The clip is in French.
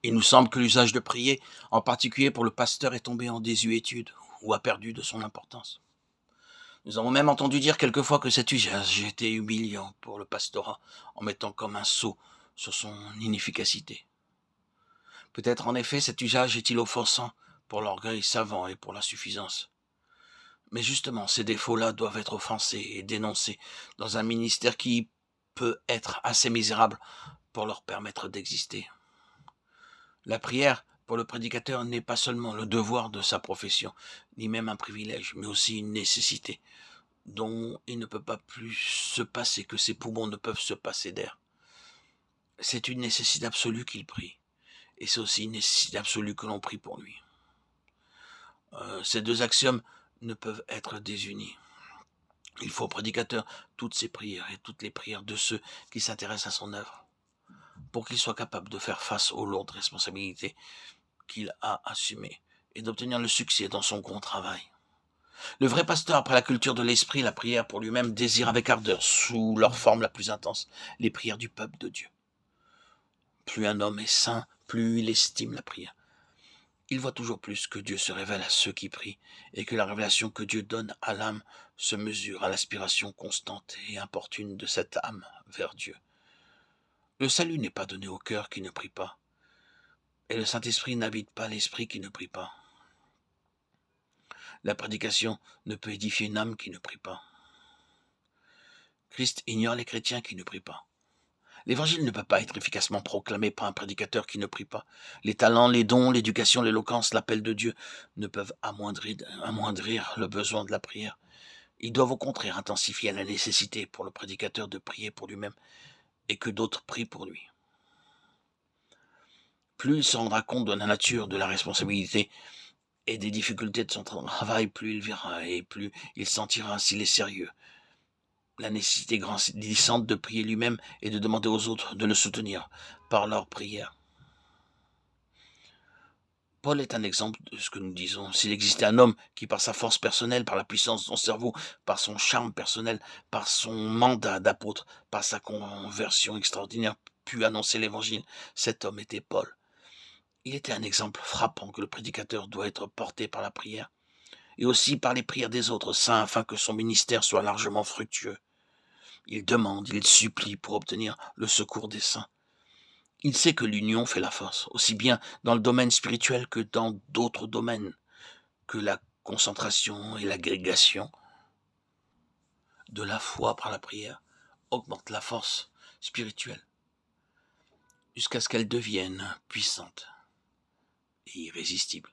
Il nous semble que l'usage de prier, en particulier pour le pasteur, est tombé en désuétude ou a perdu de son importance. Nous avons même entendu dire quelquefois que cet usage était humiliant pour le pastorat, en mettant comme un sceau sur son inefficacité. Peut-être en effet cet usage est-il offensant pour l'orgueil savant et pour la suffisance. Mais justement, ces défauts-là doivent être offensés et dénoncés dans un ministère qui peut être assez misérable pour leur permettre d'exister. La prière, pour le prédicateur, n'est pas seulement le devoir de sa profession, ni même un privilège, mais aussi une nécessité, dont il ne peut pas plus se passer que ses poumons ne peuvent se passer d'air. C'est une nécessité absolue qu'il prie, et c'est aussi une nécessité absolue que l'on prie pour lui. Ces deux axiomes ne peuvent être désunis. Il faut au prédicateur toutes ses prières et toutes les prières de ceux qui s'intéressent à son œuvre, pour qu'il soit capable de faire face aux lourdes responsabilités qu'il a assumées et d'obtenir le succès dans son grand travail. Le vrai pasteur, après la culture de l'esprit, la prière pour lui-même, désire avec ardeur, sous leur forme la plus intense, les prières du peuple de Dieu. Plus un homme est saint, plus il estime la prière. Il voit toujours plus que Dieu se révèle à ceux qui prient, et que la révélation que Dieu donne à l'âme se mesure à l'aspiration constante et importune de cette âme vers Dieu. Le salut n'est pas donné au cœur qui ne prie pas, et le Saint-Esprit n'habite pas l'esprit qui ne prie pas. La prédication ne peut édifier une âme qui ne prie pas. Christ ignore les chrétiens qui ne prient pas. L'évangile ne peut pas être efficacement proclamé par un prédicateur qui ne prie pas. Les talents, les dons, l'éducation, l'éloquence, l'appel de Dieu ne peuvent amoindrir le besoin de la prière. Ils doivent au contraire intensifier la nécessité pour le prédicateur de prier pour lui-même et que d'autres prient pour lui. Plus il se rendra compte de la nature de la responsabilité et des difficultés de son travail, plus il verra et plus il sentira s'il est sérieux. La nécessité grandissante de prier lui-même et de demander aux autres de le soutenir par leur prière. Paul est un exemple de ce que nous disons. S'il existait un homme qui, par sa force personnelle, par la puissance de son cerveau, par son charme personnel, par son mandat d'apôtre, par sa conversion extraordinaire, put annoncer l'évangile, cet homme était Paul. Il était un exemple frappant que le prédicateur doit être porté par la prière, et aussi par les prières des autres saints, afin que son ministère soit largement fructueux. Il demande, il supplie pour obtenir le secours des saints. Il sait que l'union fait la force, aussi bien dans le domaine spirituel que dans d'autres domaines, que la concentration et l'agrégation de la foi par la prière augmentent la force spirituelle jusqu'à ce qu'elle devienne puissante et irrésistible.